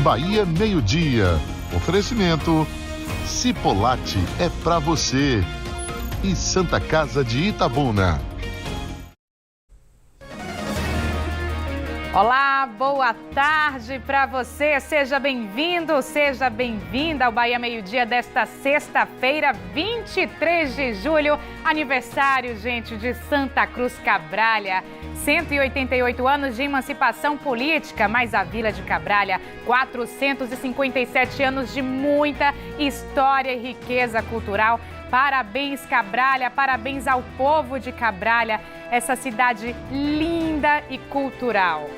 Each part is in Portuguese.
Bahia Meio-Dia. Oferecimento Cipolate é pra você. E Santa Casa de Itabuna. Olá, boa tarde para você. Seja bem-vindo, seja bem-vinda ao Bahia Meio-Dia desta sexta-feira, 23 de julho. Aniversário, gente, de Santa Cruz Cabralha. 188 anos de emancipação política, mas a Vila de Cabralha, 457 anos de muita história e riqueza cultural. Parabéns, Cabralha, parabéns ao povo de Cabralha, essa cidade linda e cultural.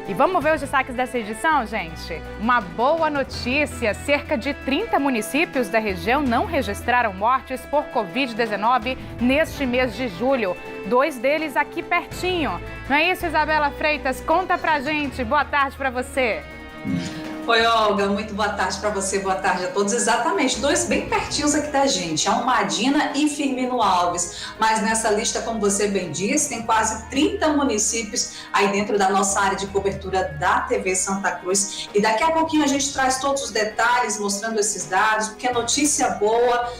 E vamos ver os destaques dessa edição, gente? Uma boa notícia: cerca de 30 municípios da região não registraram mortes por Covid-19 neste mês de julho. 2 deles aqui pertinho. Não é isso, Isabela Freitas? Conta pra gente. Boa tarde pra você. Oi, Olga, muito boa tarde para você, boa tarde a todos. Exatamente, 2 bem pertinhos aqui da gente, Almadina e Firmino Alves. Mas nessa lista, como você bem disse, tem quase 30 municípios aí dentro da nossa área de cobertura da TV Santa Cruz. E daqui a pouquinho a gente traz todos os detalhes, mostrando esses dados, porque é notícia boa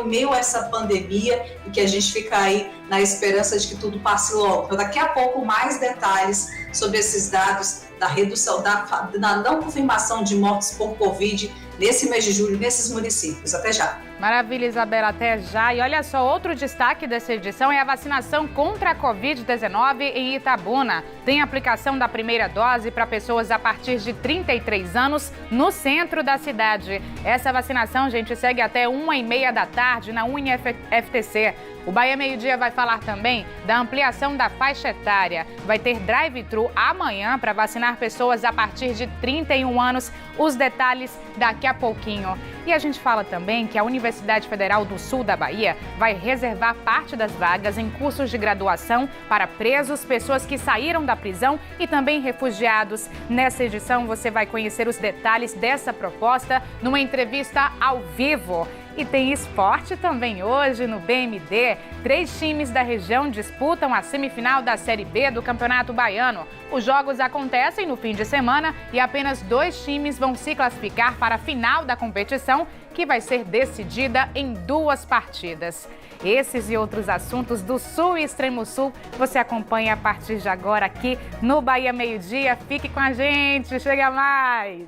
em meio a essa pandemia e que a gente fica aí na esperança de que tudo passe logo. Então, daqui a pouco, mais detalhes sobre esses dados da redução, da não confirmação de mortes por Covid nesse mês de julho, nesses municípios. Até já. Maravilha, Isabela, até já. E olha só, outro destaque dessa edição é a vacinação contra a Covid-19 em Itabuna. Tem aplicação da primeira dose para pessoas a partir de 33 anos no centro da cidade. Essa vacinação, gente, segue até 1h30 da tarde na UniFTC. O Bahia Meio-Dia vai falar também da ampliação da faixa etária. Vai ter drive-thru amanhã para vacinar pessoas a partir de 31 anos. Os detalhes daqui a pouquinho. E a gente fala também que a Universidade Federal do Sul da Bahia vai reservar parte das vagas em cursos de graduação para presos, pessoas que saíram da prisão e também refugiados. Nessa edição você vai conhecer os detalhes dessa proposta numa entrevista ao vivo. E tem esporte também hoje no BMD. 3 times da região disputam a semifinal da Série B do Campeonato Baiano. Os jogos acontecem no fim de semana e apenas 2 times vão se classificar para a final da competição, que vai ser decidida em 2 partidas. Esses e outros assuntos do Sul e Extremo Sul você acompanha a partir de agora aqui no Bahia Meio-Dia. Fique com a gente, chega mais!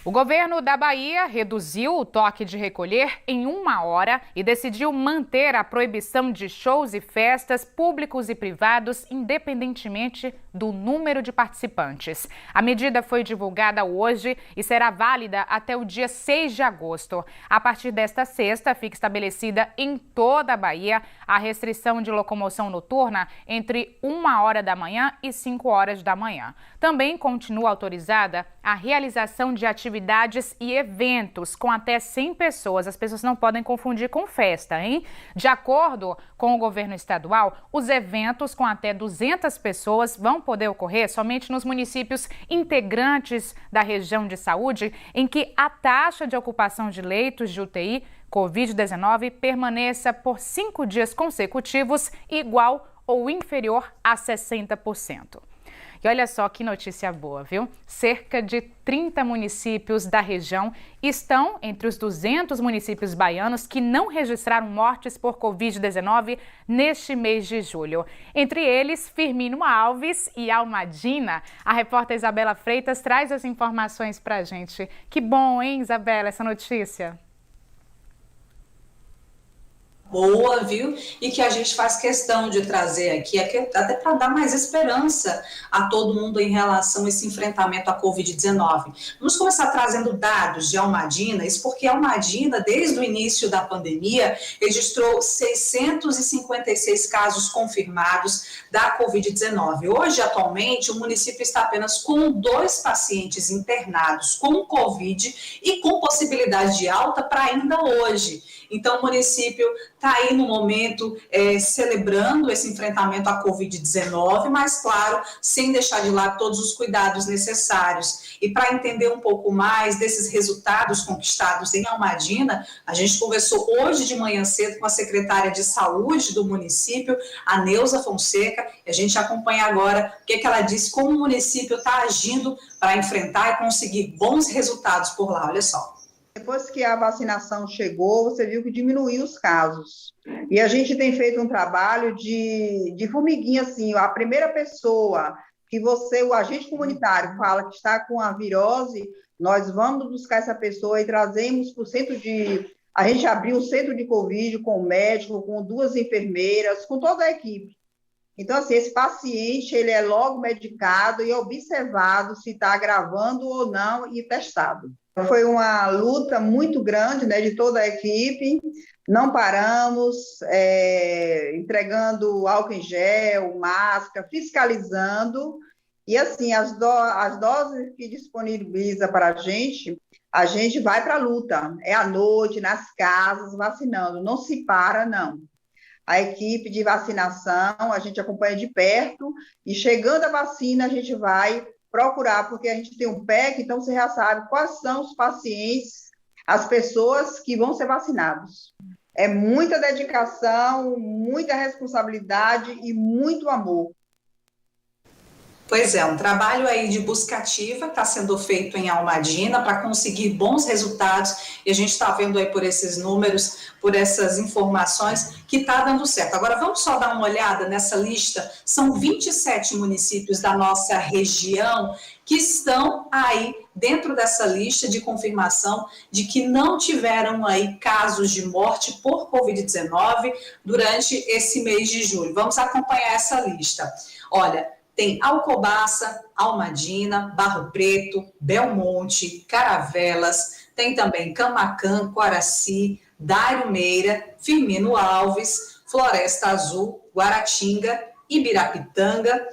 O governo da Bahia reduziu o toque de recolher em 1 hora e decidiu manter a proibição de shows e festas públicos e privados, independentemente do número de participantes. A medida foi divulgada hoje e será válida até o dia 6 de agosto. A partir desta sexta, fica estabelecida em toda a Bahia a restrição de locomoção noturna entre 1 hora da manhã e 5 horas da manhã. Também continua autorizada a realização de atividades e eventos com até 100 pessoas. As pessoas não podem confundir com festa, hein? De acordo com o governo estadual, os eventos com até 200 pessoas vão poder ocorrer somente nos municípios integrantes da região de saúde em que a taxa de ocupação de leitos de UTI Covid-19 permaneça por 5 dias consecutivos igual ou inferior a 60%. E olha só que notícia boa, viu? Cerca de 30 municípios da região estão entre os 200 municípios baianos que não registraram mortes por Covid-19 neste mês de julho. Entre eles, Firmino Alves e Almadina. A repórter Isabela Freitas traz as informações pra gente. Que bom, hein, Isabela, essa notícia? Boa, viu? E que a gente faz questão de trazer aqui, até para dar mais esperança a todo mundo em relação a esse enfrentamento à Covid-19. Vamos começar trazendo dados de Almadina, isso porque Almadina, desde o início da pandemia, registrou 656 casos confirmados da Covid-19. Hoje, atualmente, o município está apenas com 2 pacientes internados com Covid e com possibilidade de alta para ainda hoje. Então, o município está aí no momento celebrando esse enfrentamento à Covid-19, mas, claro, sem deixar de lado todos os cuidados necessários. E para entender um pouco mais desses resultados conquistados em Almadina, a gente conversou hoje de manhã cedo com a secretária de Saúde do município, a Neuza Fonseca, e a gente acompanha agora o que ela disse, como o município está agindo para enfrentar e conseguir bons resultados por lá. Olha só. Depois que a vacinação chegou, você viu que diminuiu os casos. E a gente tem feito um trabalho de formiguinha, assim, a primeira pessoa que o agente comunitário fala que está com a virose, nós vamos buscar essa pessoa e trazemos para o centro de... A gente abriu o centro de Covid com o médico, com 2 enfermeiras, com toda a equipe. Então, assim, esse paciente, ele é logo medicado e observado se está agravando ou não e testado. Foi uma luta muito grande, né, de toda a equipe, não paramos, entregando álcool em gel, máscara, fiscalizando, e assim, as doses que disponibiliza para a gente vai para a luta, é à noite, nas casas, vacinando, não se para, não. A equipe de vacinação, a gente acompanha de perto, e chegando a vacina, a gente vai procurar, porque a gente tem um PEC, então você já sabe quais são os pacientes, as pessoas que vão ser vacinados. É muita dedicação, muita responsabilidade e muito amor. Pois é, um trabalho aí de busca ativa está sendo feito em Almadina para conseguir bons resultados, e a gente está vendo aí por esses números, por essas informações, que está dando certo. Agora vamos só dar uma olhada nessa lista, são 27 municípios da nossa região que estão aí dentro dessa lista de confirmação de que não tiveram aí casos de morte por Covid-19 durante esse mês de julho. Vamos acompanhar essa lista. Olha, tem Alcobaça, Almadina, Barro Preto, Belmonte, Caravelas, tem também Camaquã, Coaraci, Dário Meira, Firmino Alves, Floresta Azul, Guaratinga, Ibirapitanga,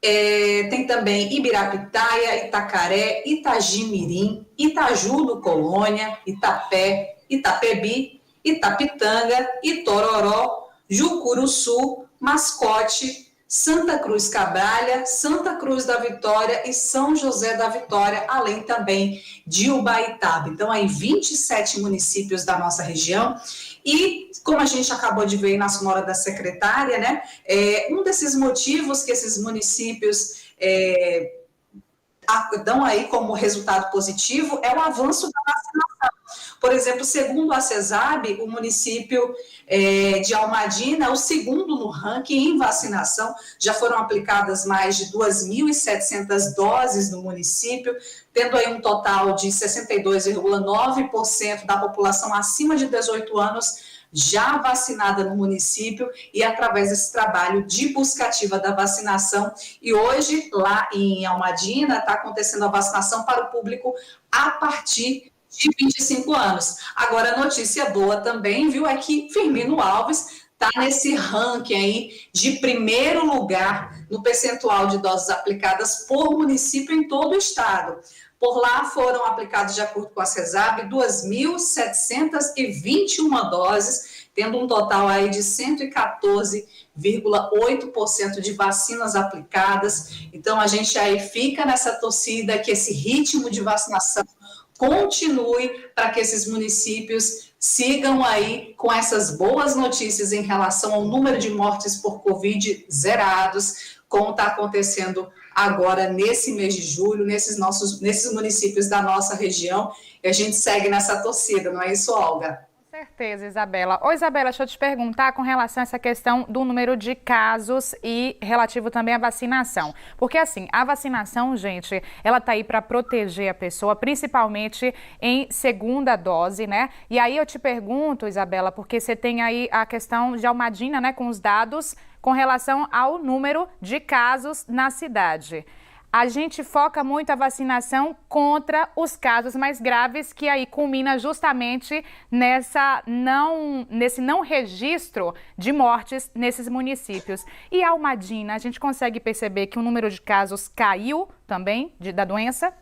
tem também Ibirapitaia, Itacaré, Itagimirim, Itaju do Colônia, Itapé, Itapebi, Itapitanga, Itororó, Jucuruçu, Mascote, Santa Cruz Cabralha, Santa Cruz da Vitória e São José da Vitória, além também de Ubaitaba. Então, aí 27 municípios da nossa região. E, como a gente acabou de ver na sonora da secretária, né, um desses motivos que esses municípios dão aí como resultado positivo é o avanço da vacinação. Por exemplo, segundo a CESAB, o município de Almadina é o segundo no ranking em vacinação. Já foram aplicadas mais de 2.700 doses no município, tendo aí um total de 62,9% da população acima de 18 anos já vacinada no município, e através desse trabalho de busca ativa da vacinação. E hoje, lá em Almadina, está acontecendo a vacinação para o público a partir de 25 anos. Agora, a notícia boa também, viu, é que Firmino Alves está nesse ranking aí de primeiro lugar no percentual de doses aplicadas por município em todo o estado. Por lá foram aplicados, de acordo com a CESAB, 2.721 doses, tendo um total aí de 114,8% de vacinas aplicadas. Então, a gente aí fica nessa torcida que esse ritmo de vacinação continue para que esses municípios sigam aí com essas boas notícias em relação ao número de mortes por Covid zerados, como está acontecendo agora nesse mês de julho, nesses municípios da nossa região, e a gente segue nessa torcida, não é isso, Olga? Com certeza, Isabela. Ô, Isabela, deixa eu te perguntar com relação a essa questão do número de casos e relativo também à vacinação. Porque, assim, a vacinação, gente, ela tá aí para proteger a pessoa, principalmente em segunda dose, né? E aí eu te pergunto, Isabela, porque você tem aí a questão de Almadina, né, com os dados com relação ao número de casos na cidade. A gente foca muito a vacinação contra os casos mais graves, que aí culmina justamente nesse não registro de mortes nesses municípios. E Almadina, a gente consegue perceber que o número de casos caiu também da doença?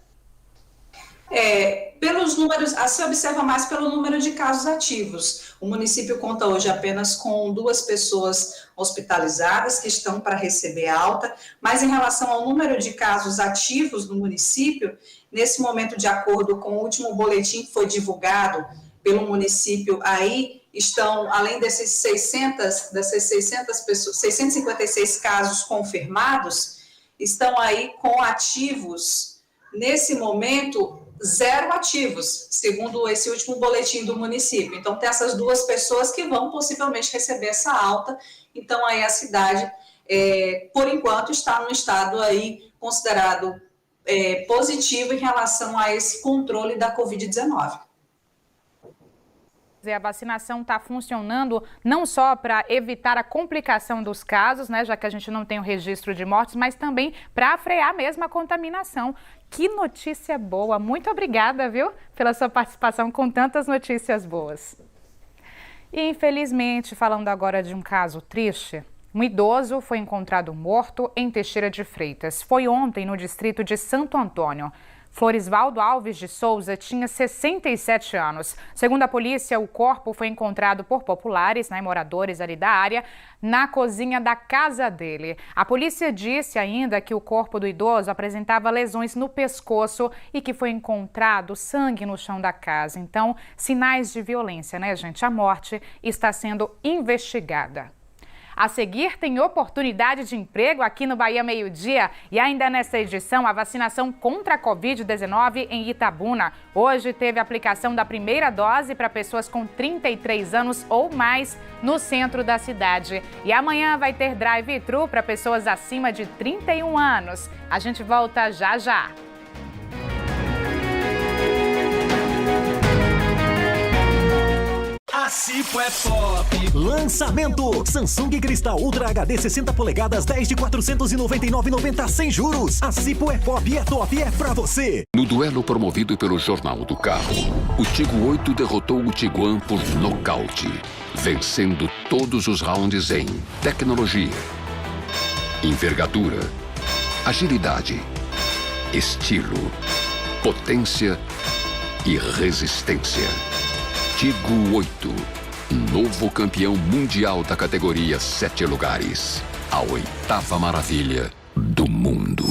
pelos números, se observa mais pelo número de casos ativos. O município conta hoje apenas com 2 pessoas hospitalizadas que estão para receber alta, mas em relação ao número de casos ativos no município, nesse momento, de acordo com o último boletim que foi divulgado pelo município, aí estão, além dessas 656 casos confirmados, estão aí com ativos, nesse momento, 0 ativos, segundo esse último boletim do município. Então, tem essas 2 pessoas que vão possivelmente receber essa alta. Então, aí a cidade, por enquanto, está num estado aí considerado positivo em relação a esse controle da Covid-19. A vacinação está funcionando não só para evitar a complicação dos casos, né, já que a gente não tem o registro de mortes, mas também para frear mesmo a contaminação. Que notícia boa! Muito obrigada, viu, pela sua participação com tantas notícias boas. E infelizmente, falando agora de um caso triste, um idoso foi encontrado morto em Teixeira de Freitas. Foi ontem no distrito de Santo Antônio. Florisvaldo Alves de Souza tinha 67 anos. Segundo a polícia, o corpo foi encontrado por populares, moradores ali da área, na cozinha da casa dele. A polícia disse ainda que o corpo do idoso apresentava lesões no pescoço e que foi encontrado sangue no chão da casa. Então, sinais de violência, gente? A morte está sendo investigada. A seguir, tem oportunidade de emprego aqui no Bahia Meio Dia e ainda nesta edição, a vacinação contra a Covid-19 em Itabuna. Hoje teve a aplicação da primeira dose para pessoas com 33 anos ou mais no centro da cidade. E amanhã vai ter drive-thru para pessoas acima de 31 anos. A gente volta já já. A Cipo é pop. Lançamento: Samsung Cristal Ultra HD 60 polegadas 10 de 499,90 sem juros. A Cipo é pop, é top, é pra você. No duelo promovido pelo Jornal do Carro, o Tigo 8 derrotou o Tiguan por nocaute, vencendo todos os rounds em tecnologia, envergadura, agilidade, estilo, potência e resistência. Tigo 8, novo campeão mundial da categoria 7 lugares. A 8ª maravilha do mundo.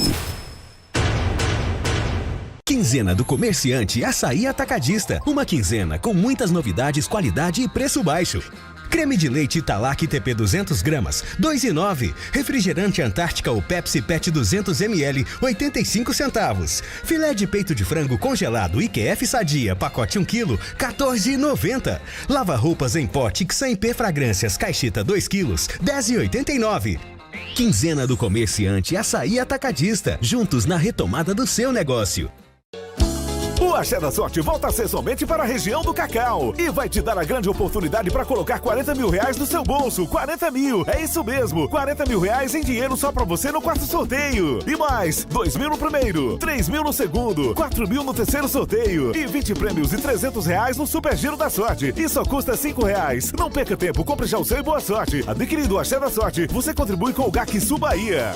Quinzena do Comerciante Açaí Atacadista. Uma quinzena com muitas novidades, qualidade e preço baixo. Creme de leite Italac TP 200 gramas, 2,09. Refrigerante Antártica ou Pepsi PET 200 ml, 85 centavos. Filé de peito de frango congelado IQF Sadia, pacote 1 kg, 14,90. Lava-roupas em pote Xampé Fragrâncias, caixita 2 kg, 10,89. Quinzena do Comerciante Açaí Atacadista. Juntos na retomada do seu negócio. O Axé da Sorte volta a ser somente para a região do Cacau e vai te dar a grande oportunidade para colocar 40 mil reais no seu bolso. 40 mil, é isso mesmo, 40 mil reais em dinheiro só para você no 4º sorteio. E mais, 2 mil no primeiro, 3 mil no segundo, 4 mil no 3º sorteio e 20 prêmios e 300 reais no Super Giro da Sorte. E só custa 5 reais. Não perca tempo, compre já o seu e boa sorte. Adquirindo o Axé da Sorte, você contribui com o GAC Sul Bahia.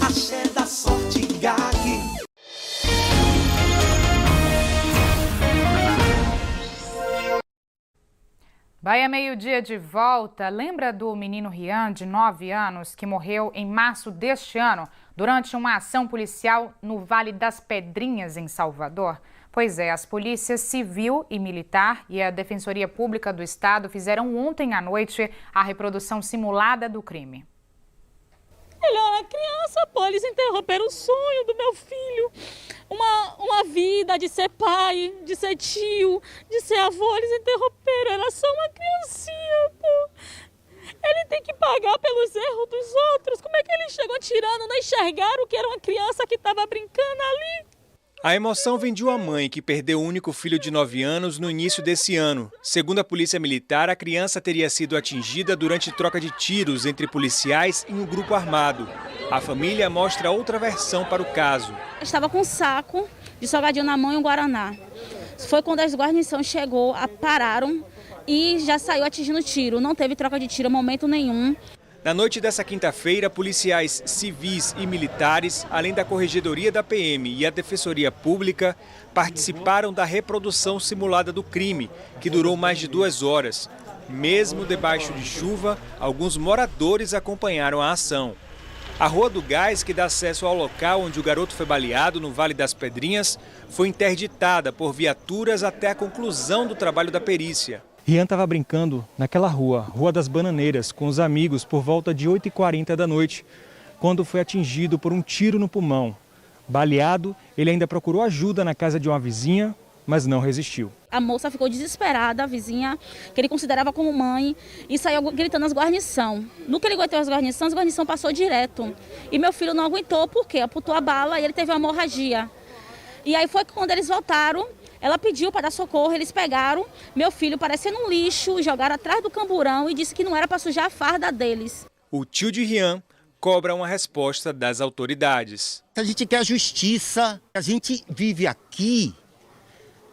Axé da Sorte GAC. Bahia Meio Dia de volta. Lembra do menino Rian, de 9 anos, que morreu em março deste ano durante uma ação policial no Vale das Pedrinhas, em Salvador? Pois é, as polícias civil e militar e a Defensoria Pública do Estado fizeram ontem à noite a reprodução simulada do crime. Ele era criança, pô, eles interromperam o sonho do meu filho. Uma vida de ser pai, de ser tio, de ser avô, eles interromperam. Era só uma criancinha, pô. Ele tem que pagar pelos erros dos outros. Como é que ele chegou tirando? Não enxergaram que era uma criança que estava brincando ali? A emoção vem de uma mãe que perdeu o único filho de 9 anos no início desse ano. Segundo a Polícia Militar, a criança teria sido atingida durante troca de tiros entre policiais e um grupo armado. A família mostra outra versão para o caso. Eu estava com um saco de salgadinho na mão e um guaraná. Foi quando as guarnições chegou, pararam e já saiu atingindo tiro. Não teve troca de tiro em momento nenhum. Na noite dessa quinta-feira, policiais civis e militares, além da Corregedoria da PM e a Defensoria Pública, participaram da reprodução simulada do crime, que durou mais de 2 horas. Mesmo debaixo de chuva, alguns moradores acompanharam a ação. A Rua do Gás, que dá acesso ao local onde o garoto foi baleado, no Vale das Pedrinhas, foi interditada por viaturas até a conclusão do trabalho da perícia. Rian estava brincando naquela Rua das Bananeiras, com os amigos por volta de 8h40 da noite, quando foi atingido por um tiro no pulmão. Baleado, ele ainda procurou ajuda na casa de uma vizinha, mas não resistiu. A moça ficou desesperada, a vizinha, que ele considerava como mãe, e saiu gritando as guarnição. No que ele gritou as guarnição passou direto. E meu filho não aguentou, porque apontou a bala e ele teve uma hemorragia. E aí foi quando eles voltaram, ela pediu para dar socorro, eles pegaram meu filho parecendo um lixo, jogaram atrás do camburão e disse que não era para sujar a farda deles. O tio de Rian cobra uma resposta das autoridades. A gente quer justiça, a gente vive aqui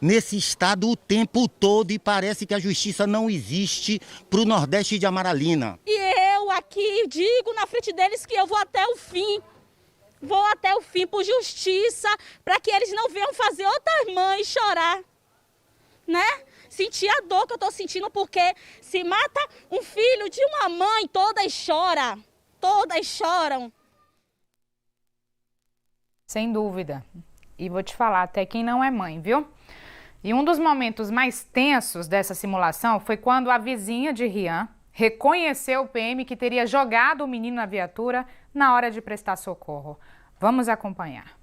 nesse estado o tempo todo e parece que a justiça não existe para o Nordeste de Amaralina. E eu aqui digo na frente deles que eu vou até o fim. Vou até o fim por justiça, para que eles não venham fazer outras mães chorar, né? Sentir a dor que eu estou sentindo, porque se mata um filho de uma mãe, todas choram. Todas choram. Sem dúvida. E vou te falar, até quem não é mãe, viu? E um dos momentos mais tensos dessa simulação foi quando a vizinha de Rian reconheceu o PM que teria jogado o menino na viatura na hora de prestar socorro. Vamos acompanhar.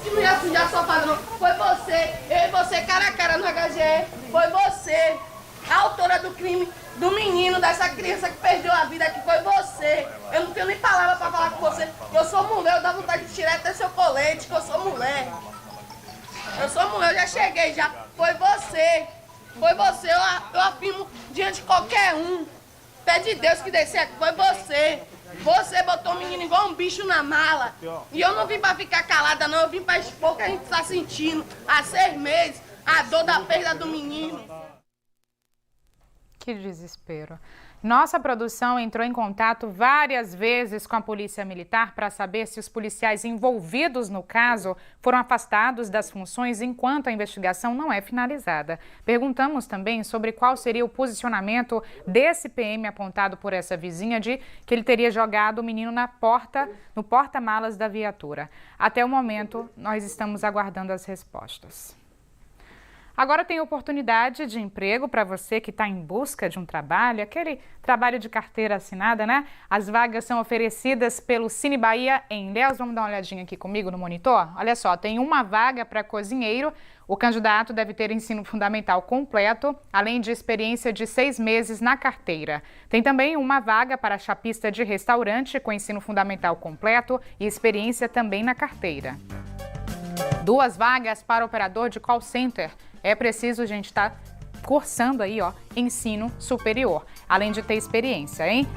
Que não ia sujar sua farda, não. Foi você, eu e você cara a cara no HGE. Foi você, a autora do crime do menino, dessa criança que perdeu a vida, que foi você. Eu não tenho nem palavra pra falar com você. Eu sou mulher, eu dá vontade de tirar até seu colete, que eu sou mulher. Eu sou mulher, eu já cheguei, já. Foi você. Foi você, eu afirmo diante de qualquer um. Pede Deus que dê certo, foi você. Você botou o menino igual um bicho na mala. E eu não vim pra ficar calada, não. Eu vim pra expor que a gente tá sentindo há 6 meses a dor da perda do menino. Que desespero. Nossa produção entrou em contato várias vezes com a Polícia Militar para saber se os policiais envolvidos no caso foram afastados das funções enquanto a investigação não é finalizada. Perguntamos também sobre qual seria o posicionamento desse PM apontado por essa vizinha de que ele teria jogado o menino no porta-malas da viatura. Até o momento, nós estamos aguardando as respostas. Agora tem oportunidade de emprego para você que está em busca de um trabalho, aquele trabalho de carteira assinada, né? As vagas são oferecidas pelo Cine Bahia em Ilhéus. Vamos dar uma olhadinha aqui comigo no monitor? Olha só, tem uma vaga para cozinheiro. O candidato deve ter ensino fundamental completo, além de experiência de 6 meses na carteira. Tem também uma vaga para chapista de restaurante com ensino fundamental completo e experiência também na carteira. 2 vagas para operador de call center. É preciso, gente, estar cursando aí, ensino superior, além de ter experiência, hein?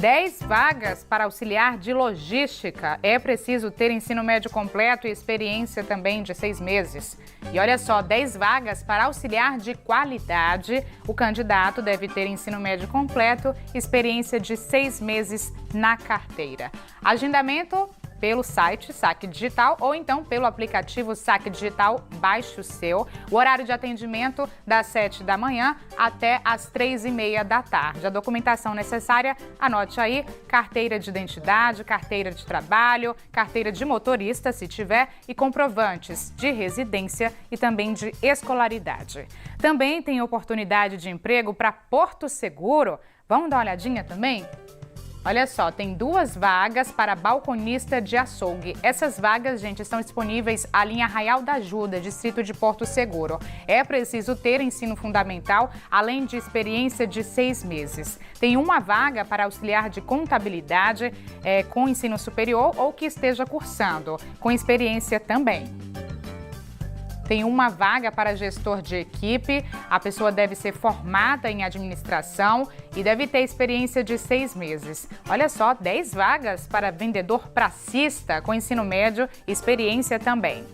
10 vagas para auxiliar de logística. É preciso ter ensino médio completo e experiência também de 6 meses. E olha só, 10 vagas para auxiliar de qualidade. O candidato deve ter ensino médio completo, experiência de 6 meses na carteira. Agendamento pelo site Saque Digital ou então pelo aplicativo Saque Digital, baixe o seu. O horário de atendimento das 7 da manhã até as 3h30 da tarde. A documentação necessária, anote aí, carteira de identidade, carteira de trabalho, carteira de motorista, se tiver, e comprovantes de residência e também de escolaridade. Também tem oportunidade de emprego para Porto Seguro. Vamos dar uma olhadinha também? Olha só, tem 2 vagas para balconista de açougue. Essas vagas, gente, estão disponíveis ali em Arraial da Ajuda, distrito de Porto Seguro. É preciso ter ensino fundamental, além de experiência de 6 meses. Tem uma vaga para auxiliar de contabilidade com ensino superior ou que esteja cursando, com experiência também. Tem uma vaga para gestor de equipe. A pessoa deve ser formada em administração e deve ter experiência de 6 meses. Olha só, 10 vagas para vendedor pracista com ensino médio e experiência também.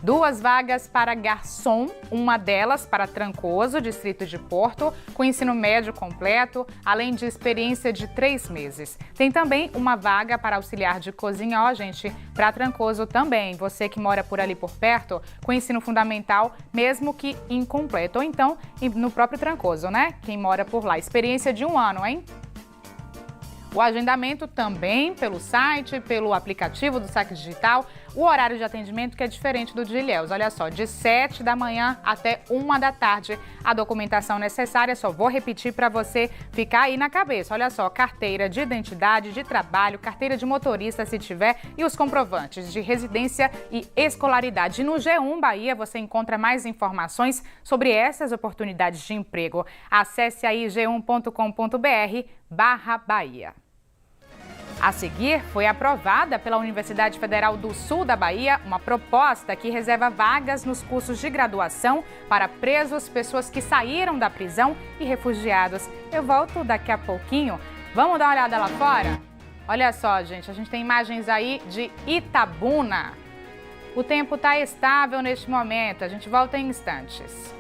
2 vagas para garçom, uma delas para Trancoso, distrito de Porto, com ensino médio completo, além de experiência de 3 meses. Tem também uma vaga para auxiliar de cozinha, gente, para Trancoso também. Você que mora por ali por perto, com ensino fundamental, mesmo que incompleto. Ou então, no próprio Trancoso, né? Quem mora por lá. Experiência de 1 ano, hein? O agendamento também pelo site, pelo aplicativo do Saque Digital. O horário de atendimento que é diferente do de Ilhéus. Olha só, de 7 da manhã até 1 da tarde. A documentação necessária, só vou repetir para você ficar aí na cabeça. Olha só, carteira de identidade, de trabalho, carteira de motorista se tiver e os comprovantes de residência e escolaridade. No G1 Bahia você encontra mais informações sobre essas oportunidades de emprego. Acesse aí g1.com.br/Bahia. A seguir, foi aprovada pela Universidade Federal do Sul da Bahia uma proposta que reserva vagas nos cursos de graduação para presos, pessoas que saíram da prisão e refugiados. Eu volto daqui a pouquinho. Vamos dar uma olhada lá fora? Olha só, gente, a gente tem imagens aí de Itabuna. O tempo está estável neste momento, a gente volta em instantes.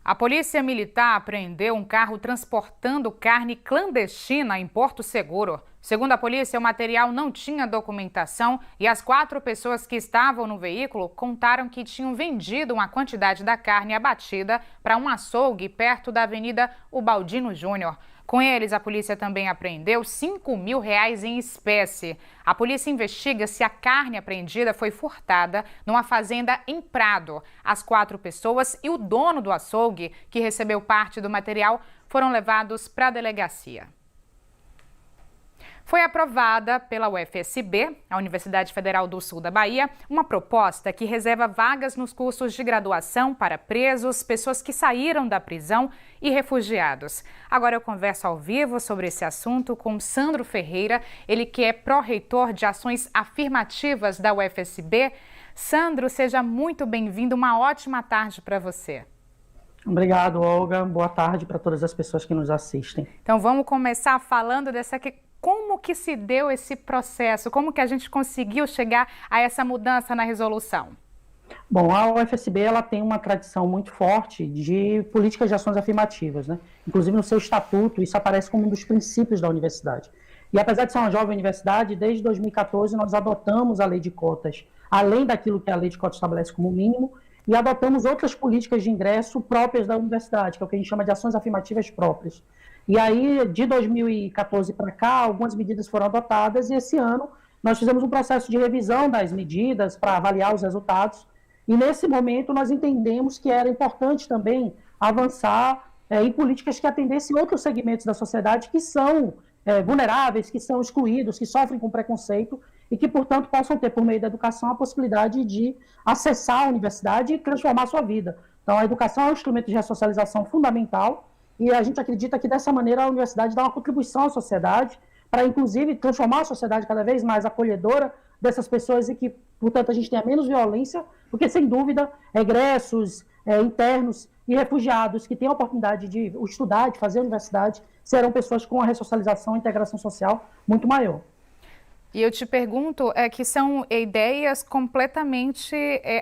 A Polícia Militar apreendeu um carro transportando carne clandestina em Porto Seguro. Segundo a polícia, o material não tinha documentação e as 4 pessoas que estavam no veículo contaram que tinham vendido uma quantidade da carne abatida para um açougue perto da Avenida Ubaldino Júnior. Com eles, a polícia também apreendeu R$5.000 em espécie. A polícia investiga se a carne apreendida foi furtada numa fazenda em Prado. As 4 pessoas e o dono do açougue, que recebeu parte do material, foram levados para a delegacia. Foi aprovada pela UFSB, a Universidade Federal do Sul da Bahia, uma proposta que reserva vagas nos cursos de graduação para presos, pessoas que saíram da prisão e refugiados. Agora eu converso ao vivo sobre esse assunto com Sandro Ferreira, ele que é pró-reitor de ações afirmativas da UFSB. Sandro, seja muito bem-vindo, uma ótima tarde para você. Obrigado, Olga. Boa tarde para todas as pessoas que nos assistem. Então vamos começar falando como que se deu esse processo? Como que a gente conseguiu chegar a essa mudança na resolução? Bom, a UFSB ela tem uma tradição muito forte de políticas de ações afirmativas, né? Inclusive no seu estatuto, isso aparece como um dos princípios da universidade. E apesar de ser uma jovem universidade, desde 2014 nós adotamos a lei de cotas, além daquilo que a lei de cotas estabelece como mínimo, e adotamos outras políticas de ingresso próprias da universidade, que é o que a gente chama de ações afirmativas próprias. E aí, de 2014 para cá, algumas medidas foram adotadas e esse ano nós fizemos um processo de revisão das medidas para avaliar os resultados e nesse momento nós entendemos que era importante também avançar em políticas que atendessem outros segmentos da sociedade que são vulneráveis, que são excluídos, que sofrem com preconceito e que, portanto, possam ter, por meio da educação, a possibilidade de acessar a universidade e transformar a sua vida. Então, a educação é um instrumento de ressocialização fundamental e a gente acredita que, dessa maneira, a universidade dá uma contribuição à sociedade para, inclusive, transformar a sociedade cada vez mais acolhedora dessas pessoas e que, portanto, a gente tenha menos violência, porque, sem dúvida, egressos, internos e refugiados que têm a oportunidade de estudar, de fazer a universidade, serão pessoas com a ressocialização e integração social muito maior. E eu te pergunto, que são ideias completamente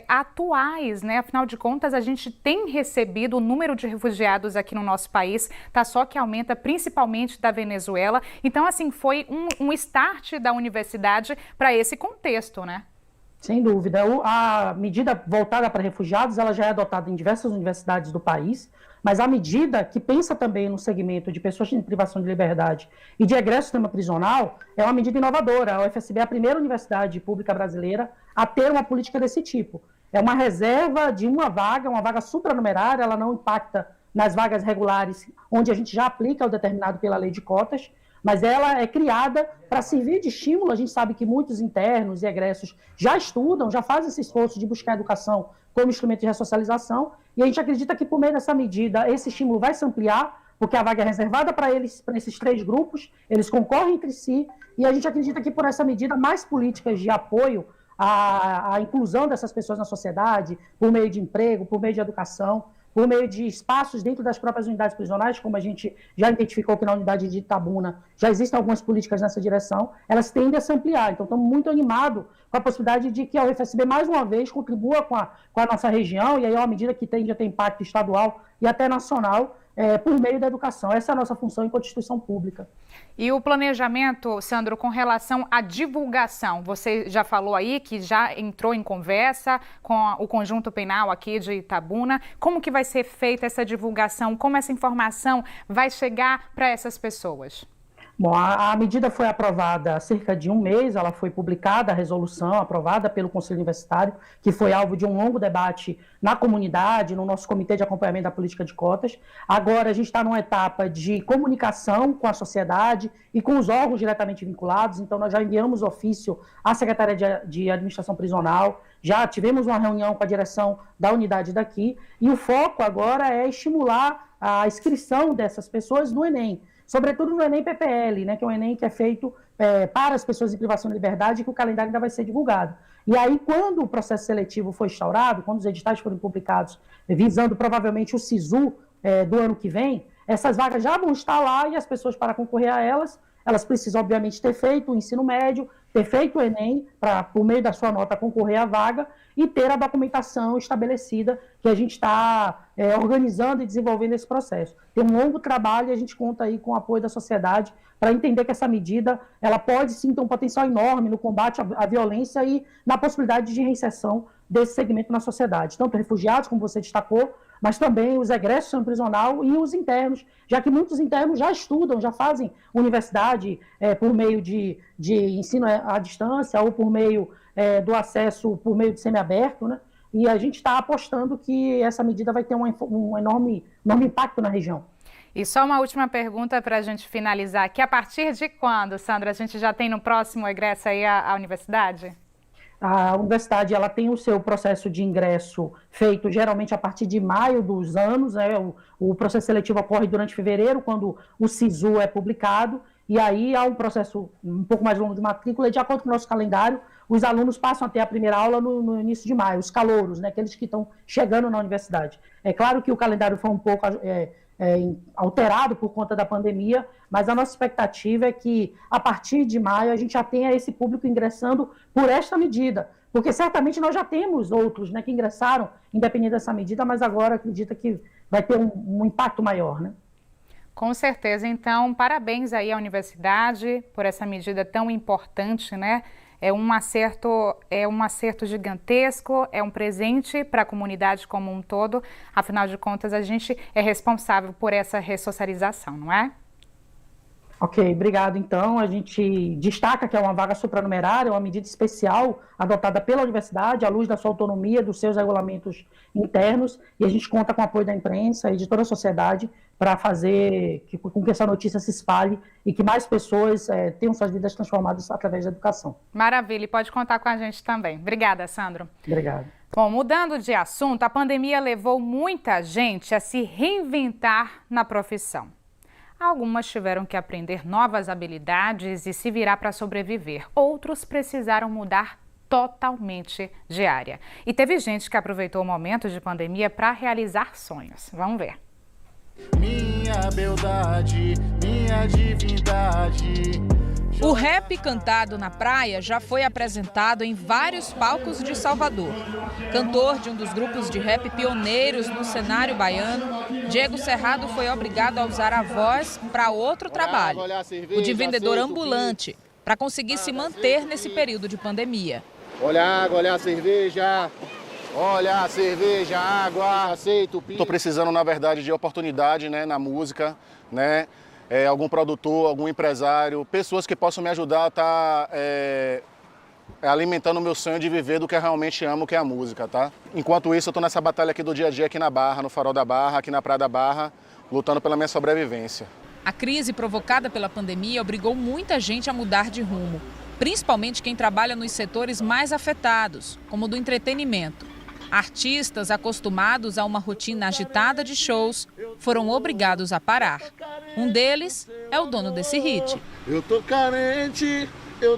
atuais, né? Afinal de contas, a gente tem recebido o número de refugiados aqui no nosso país, tá só que aumenta, principalmente da Venezuela. Então, assim, foi um start da universidade para esse contexto, né? Sem dúvida. A medida voltada para refugiados, ela já é adotada em diversas universidades do país, mas a medida que pensa também no segmento de pessoas em privação de liberdade e de egresso do sistema prisional é uma medida inovadora. A UFSB é a primeira universidade pública brasileira a ter uma política desse tipo. É uma reserva de uma vaga supranumerária, ela não impacta nas vagas regulares, onde a gente já aplica o determinado pela lei de cotas, mas ela é criada para servir de estímulo. A gente sabe que muitos internos e egressos já estudam, já fazem esse esforço de buscar a educação como instrumento de ressocialização, e a gente acredita que, por meio dessa medida, esse estímulo vai se ampliar, porque a vaga é reservada para eles, para esses 3 grupos, eles concorrem entre si, e a gente acredita que, por essa medida, mais políticas de apoio a inclusão dessas pessoas na sociedade, por meio de emprego, por meio de educação, por meio de espaços dentro das próprias unidades prisionais, como a gente já identificou que na unidade de Itabuna já existem algumas políticas nessa direção, elas tendem a se ampliar. Então, estamos muito animados com a possibilidade de que a UFSB, mais uma vez, contribua com a nossa região, e aí é uma medida que tende a ter impacto estadual e até nacional, por meio da educação. Essa é a nossa função enquanto instituição pública. E o planejamento, Sandro, com relação à divulgação, você já falou aí que já entrou em conversa com o Conjunto Penal aqui de Itabuna. Como que vai ser feita essa divulgação? Como essa informação vai chegar para essas pessoas? Bom, a medida foi aprovada há cerca de um mês, ela foi publicada, a resolução aprovada pelo Conselho Universitário, que foi alvo de um longo debate na comunidade, no nosso Comitê de Acompanhamento da Política de Cotas. Agora a gente está numa etapa de comunicação com a sociedade e com os órgãos diretamente vinculados, então nós já enviamos ofício à Secretaria de Administração Prisional, já tivemos uma reunião com a direção da unidade daqui, e o foco agora é estimular a inscrição dessas pessoas no Enem. Sobretudo no Enem PPL, né, que é um Enem que é feito para as pessoas em privação de liberdade, e que o calendário ainda vai ser divulgado. E aí, quando o processo seletivo for instaurado, quando os editais forem publicados, visando provavelmente o SISU do ano que vem, essas vagas já vão estar lá, e as pessoas, para concorrer a elas precisam, obviamente, ter feito o ensino médio, ter feito o Enem, para, por meio da sua nota, concorrer à vaga, e ter a documentação estabelecida que a gente está organizando e desenvolvendo esse processo. Tem um longo trabalho, e a gente conta aí com o apoio da sociedade para entender que essa medida ela pode sim ter um potencial enorme no combate à violência e na possibilidade de reinserção desse segmento na sociedade. Tanto refugiados, como você destacou, mas também os egressos do prisional e os internos, já que muitos internos já estudam, já fazem universidade por meio de ensino à distância ou por meio do acesso por meio de semiaberto, né? E a gente está apostando que essa medida vai ter um enorme impacto na região. E só uma última pergunta para a gente finalizar aqui. A partir de quando, Sandra, a gente já tem no próximo egresso aí à universidade? A universidade ela tem o seu processo de ingresso feito geralmente a partir de maio dos anos, né? O processo seletivo ocorre durante fevereiro, quando o SISU é publicado, e aí há um processo um pouco mais longo de matrícula, e de acordo com o nosso calendário, os alunos passam a ter a primeira aula no início de maio, os calouros, né? Aqueles que estão chegando na universidade. É claro que o calendário foi um pouco alterado por conta da pandemia, mas a nossa expectativa é que, a partir de maio, a gente já tenha esse público ingressando por esta medida, porque certamente nós já temos outros, né, que ingressaram independente dessa medida, mas agora acredita que vai ter um impacto maior, né? Com certeza. Então, parabéns aí à universidade por essa medida tão importante, né? É um acerto gigantesco, é um presente para a comunidade como um todo. Afinal de contas, a gente é responsável por essa ressocialização, não é? Ok, obrigado. Então, a gente destaca que é uma vaga supranumerária, uma medida especial adotada pela universidade, à luz da sua autonomia, dos seus regulamentos internos, e a gente conta com o apoio da imprensa e de toda a sociedade para fazer com que essa notícia se espalhe e que mais pessoas tenham suas vidas transformadas através da educação. Maravilha, e pode contar com a gente também. Obrigada, Sandro. Obrigado. Bom, mudando de assunto, a pandemia levou muita gente a se reinventar na profissão. Algumas tiveram que aprender novas habilidades e se virar para sobreviver. Outros precisaram mudar totalmente de área. E teve gente que aproveitou o momento de pandemia para realizar sonhos. Vamos ver. Minha beldade, minha divindade. O rap cantado na praia já foi apresentado em vários palcos de Salvador. Cantor de um dos grupos de rap pioneiros no cenário baiano, Diego Cerrado foi obrigado a usar a voz para outro trabalho, o de vendedor ambulante, para conseguir se manter nesse período de pandemia. Olha a água, olha a cerveja. Olha a cerveja, água, aceito. Estou precisando, na verdade, de oportunidade, né, na música, né? Algum produtor, algum empresário, pessoas que possam me ajudar a estar alimentando o meu sonho de viver do que eu realmente amo, que é a música, tá? Enquanto isso, eu estou nessa batalha aqui do dia a dia, aqui na Barra, no Farol da Barra, aqui na Praia da Barra, lutando pela minha sobrevivência. A crise provocada pela pandemia obrigou muita gente a mudar de rumo, principalmente quem trabalha nos setores mais afetados, como o do entretenimento. Artistas acostumados a uma rotina agitada de shows foram obrigados a parar. Um deles é o dono desse hit. Eu tô carente, eu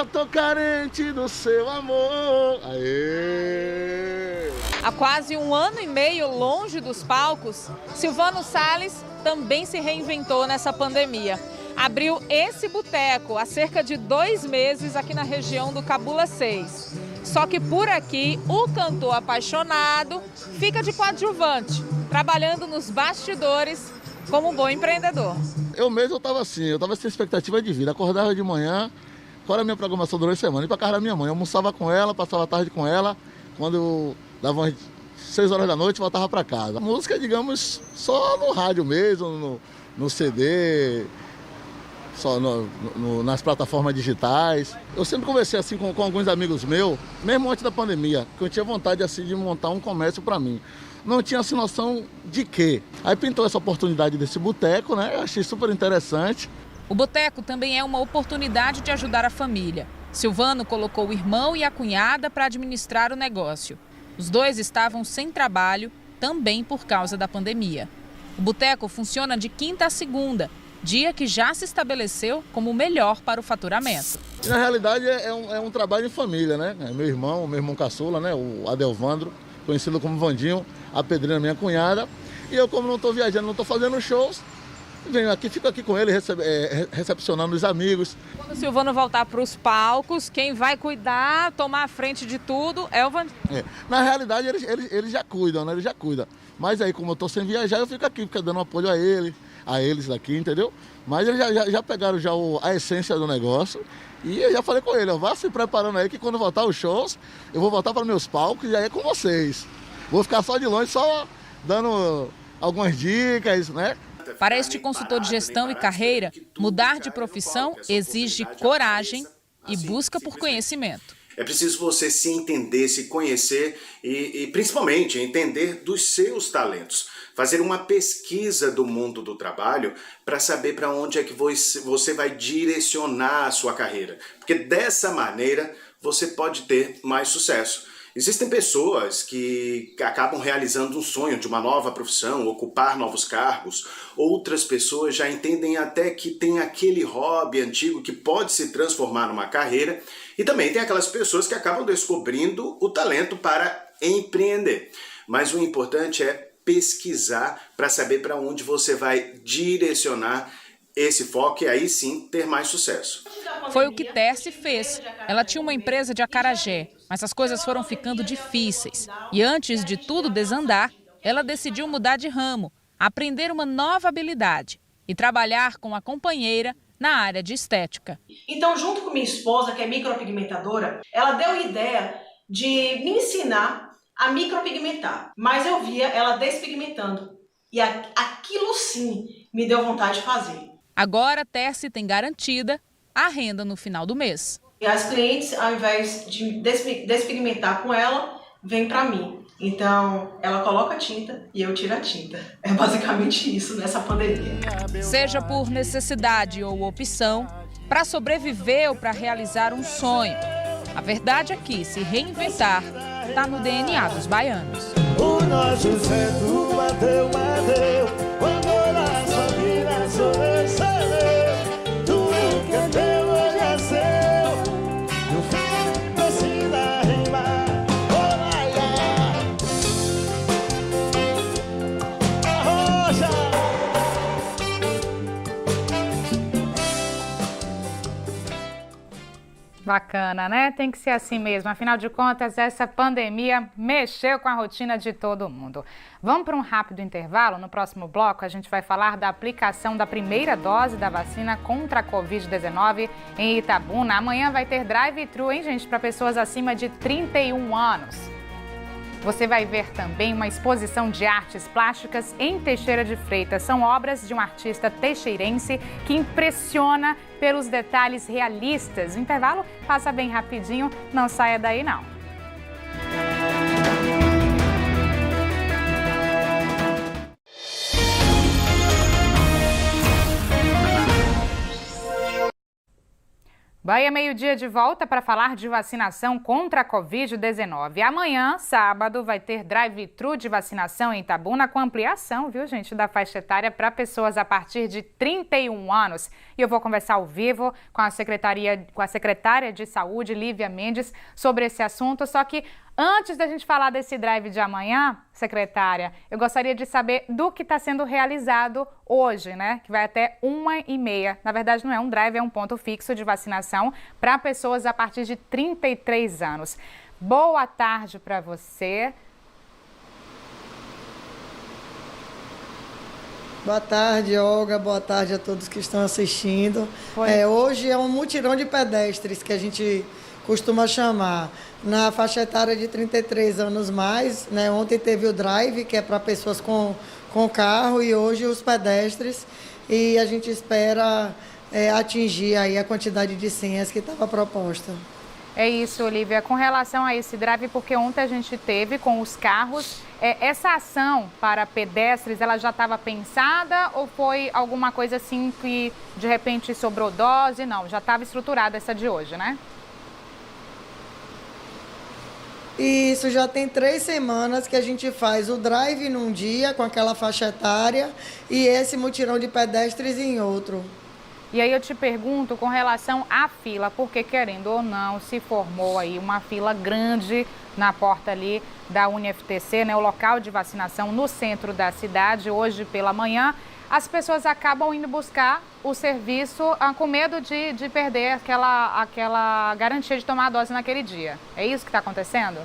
tô carente do seu amor. Aê! Há quase 1 ano e meio longe dos palcos, Silvano Salles também se reinventou nessa pandemia. Abriu esse boteco há cerca de 2 meses aqui na região do Cabula 6. Só que por aqui, o cantor apaixonado fica de coadjuvante, trabalhando nos bastidores como um bom empreendedor. Eu mesmo estava sem expectativa de vida. Acordava de manhã, qual era a minha programação durante a semana? Ir para casa da minha mãe, eu almoçava com ela, passava a tarde com ela, quando dava umas 6 horas da noite, voltava para casa. A música, digamos, só no rádio mesmo, no CD, só nas plataformas digitais. Eu sempre conversei assim com alguns amigos meus, mesmo antes da pandemia, que eu tinha vontade assim, de montar um comércio para mim. Não tinha assim noção de quê. Aí pintou essa oportunidade desse boteco, né? Eu achei super interessante. O boteco também é uma oportunidade de ajudar a família. Silvano colocou o irmão e a cunhada para administrar o negócio. Os dois estavam sem trabalho, também por causa da pandemia. O boteco funciona de quinta a segunda, dia que já se estabeleceu como o melhor para o faturamento. Na realidade é um trabalho em família, né? Meu irmão caçula, né? O Adelvandro, conhecido como Vandinho, a Pedrina, minha cunhada. E eu, como não estou viajando, não estou fazendo shows, venho aqui, fico aqui com ele, recepcionando os amigos. Quando o Silvano voltar para os palcos, quem vai cuidar, tomar a frente de tudo é o Vandinho. Na realidade, eles já cuidam, né? Eles já cuidam. Mas aí, como eu estou sem viajar, eu fico aqui, dando apoio a eles aqui, entendeu? Mas eles já pegaram a essência do negócio. E eu já falei com ele, vá se preparando aí que quando voltar os shows, eu vou voltar para meus palcos e aí é com vocês. Vou ficar só de longe, só dando algumas dicas, né? Para este consultor de gestão e carreira, mudar de profissão exige coragem e busca por conhecimento. É preciso você se entender, se conhecer e principalmente entender dos seus talentos. Fazer uma pesquisa do mundo do trabalho para saber para onde é que você vai direcionar a sua carreira. Porque dessa maneira você pode ter mais sucesso. Existem pessoas que acabam realizando um sonho de uma nova profissão, ocupar novos cargos. Outras pessoas já entendem até que tem aquele hobby antigo que pode se transformar numa carreira. E também tem aquelas pessoas que acabam descobrindo o talento para empreender. Mas o importante é pesquisar para saber para onde você vai direcionar esse foco e aí sim ter mais sucesso. Foi o que Tessie fez. Ela tinha uma empresa de acarajé, mas as coisas foram ficando difíceis. E antes de tudo desandar, ela decidiu mudar de ramo, aprender uma nova habilidade e trabalhar com a companheira na área de estética. Então, junto com minha esposa, que é micropigmentadora, ela deu a ideia de me ensinar a micropigmentar. Mas eu via ela despigmentando. E aquilo sim me deu vontade de fazer. Agora, Tessie tem garantida a renda no final do mês. E as clientes, ao invés de despigmentar com ela, vêm para mim. Então, ela coloca a tinta e eu tiro a tinta. É basicamente isso nessa pandemia. Seja por necessidade ou opção, para sobreviver ou para realizar um sonho. A verdade é que se reinventar está no DNA dos baianos. O nosso centro bateu, quando nossa vida sou eu, tudo que é teu hoje é seu, no fim precisa rimar, Bacana, né? Tem que ser assim mesmo. Afinal de contas, essa pandemia mexeu com a rotina de todo mundo. Vamos para um rápido intervalo. No próximo bloco, a gente vai falar da aplicação da primeira dose da vacina contra a Covid-19 em Itabuna. Amanhã vai ter drive-thru, hein, gente, para pessoas acima de 31 anos. Você vai ver também uma exposição de artes plásticas em Teixeira de Freitas. São obras de um artista teixeirense que impressiona pelos detalhes realistas. O intervalo passa bem rapidinho, não saia daí não. Bahia Meio-Dia de volta para falar de vacinação contra a Covid-19. Amanhã, sábado, vai ter drive-thru de vacinação em Itabuna com ampliação, viu, gente, da faixa etária para pessoas a partir de 31 anos. E eu vou conversar ao vivo com a secretária de Saúde, Lívia Mendes, sobre esse assunto. Só que antes da gente falar desse drive de amanhã, secretária, eu gostaria de saber do que está sendo realizado hoje, né? Que vai até 1h30. Na verdade, não é um drive, é um ponto fixo de vacinação para pessoas a partir de 33 anos. Boa tarde para você. Boa tarde, Olga. Boa tarde a todos que estão assistindo. Hoje é um mutirão de pedestres que a gente costuma chamar. Na faixa etária de 33 anos mais, né? Ontem teve o drive, que é para pessoas com carro, e hoje os pedestres. E a gente espera atingir aí a quantidade de senhas que estava proposta. É isso, Olivia. Com relação a esse drive, porque ontem a gente teve com os carros, essa ação para pedestres, ela já estava pensada ou foi alguma coisa assim que de repente sobrou dose? Não, já estava estruturada essa de hoje, né? Isso, já tem 3 semanas que a gente faz o drive num dia com aquela faixa etária e esse mutirão de pedestres em outro. E aí eu te pergunto com relação à fila, porque querendo ou não, se formou aí uma fila grande na porta ali da UniFTC, né, o local de vacinação no centro da cidade, hoje pela manhã. As pessoas acabam indo buscar o serviço com medo de perder aquela garantia de tomar a dose naquele dia. É isso que está acontecendo?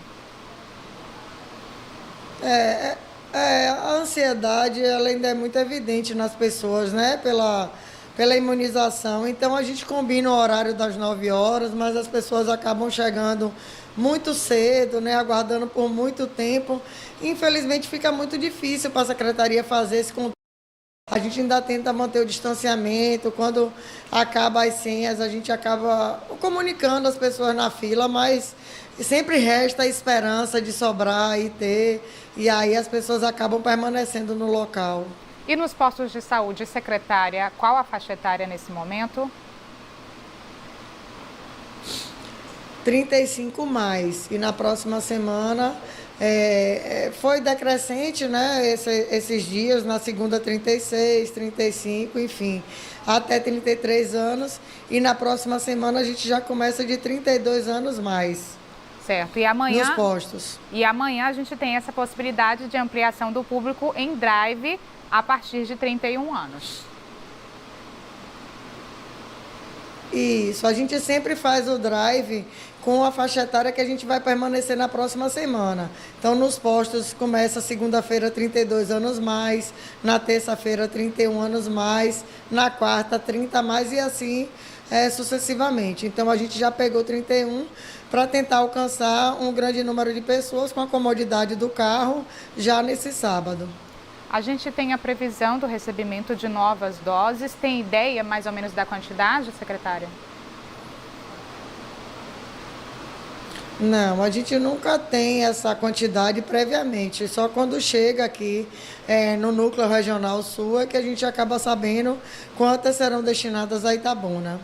A ansiedade ela ainda é muito evidente nas pessoas, né? Pela imunização. Então a gente combina o horário das 9 horas, mas as pessoas acabam chegando muito cedo, né? Aguardando por muito tempo. Infelizmente fica muito difícil para a secretaria fazer esse controle. A gente ainda tenta manter o distanciamento. Quando acaba as senhas, a gente acaba comunicando as pessoas na fila, mas sempre resta a esperança de sobrar e ter, e aí as pessoas acabam permanecendo no local. E nos postos de saúde, secretária, qual a faixa etária nesse momento? 35 mais. E na próxima semana foi decrescente, né? Esses dias, na segunda 36, 35, enfim, até 33 anos. E na próxima semana a gente já começa de 32 anos mais. Certo. E amanhã, nos postos. E amanhã a gente tem essa possibilidade de ampliação do público em drive a partir de 31 anos. Isso, a gente sempre faz o drive com a faixa etária que a gente vai permanecer na próxima semana. Então, nos postos começa segunda-feira 32 anos mais, na terça-feira 31 anos mais, na quarta 30 mais e assim sucessivamente. Então, a gente já pegou 31 para tentar alcançar um grande número de pessoas com a comodidade do carro já nesse sábado. A gente tem a previsão do recebimento de novas doses. Tem ideia mais ou menos da quantidade, secretária? Não, a gente nunca tem essa quantidade previamente. Só quando chega aqui no Núcleo Regional Sul é que a gente acaba sabendo quantas serão destinadas a Itabuna.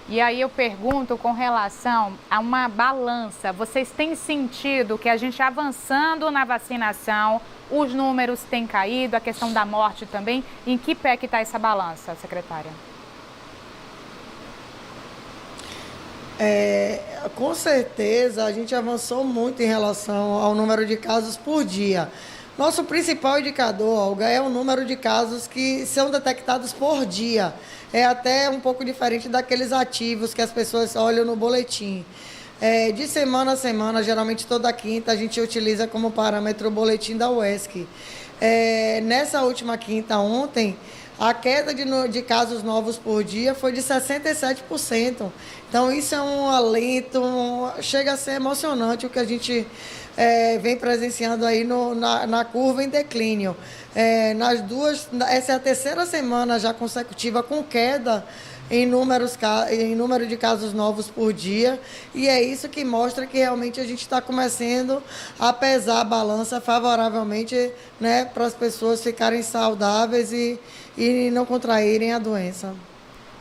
E aí eu pergunto com relação a uma balança. Vocês têm sentido que a gente avançando na vacinação, os números têm caído, a questão da morte também? Em que pé que está essa balança, secretária? Com certeza a gente avançou muito em relação ao número de casos por dia. Nosso principal indicador, Olga, é o número de casos que são detectados por dia. É até um pouco diferente daqueles ativos que as pessoas olham no boletim. De semana a semana, geralmente toda quinta, a gente utiliza como parâmetro o boletim da UESC. Nessa última quinta, ontem, a queda de casos novos por dia foi de 67%. Então, isso é um alento, chega a ser emocionante o que a gente vem presenciando aí na curva em declínio. Essa é a terceira semana já consecutiva com queda em número de casos novos por dia, e é isso que mostra que realmente a gente está começando a pesar a balança favoravelmente, né, para as pessoas ficarem saudáveis e não contraírem a doença.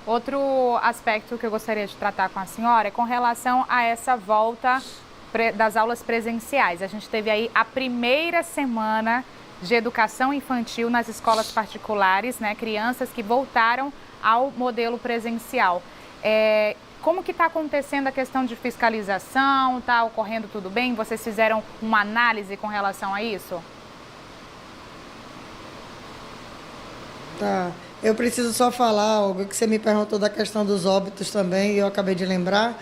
Outro aspecto que eu gostaria de tratar com a senhora é com relação a essa volta das aulas presenciais. A gente teve aí a primeira semana de educação infantil nas escolas particulares, né? Crianças que voltaram ao modelo presencial. Como que está acontecendo a questão de fiscalização? Está ocorrendo tudo bem? Vocês fizeram uma análise com relação a isso? Tá. Eu preciso só falar, Olga, que você me perguntou da questão dos óbitos também, e eu acabei de lembrar.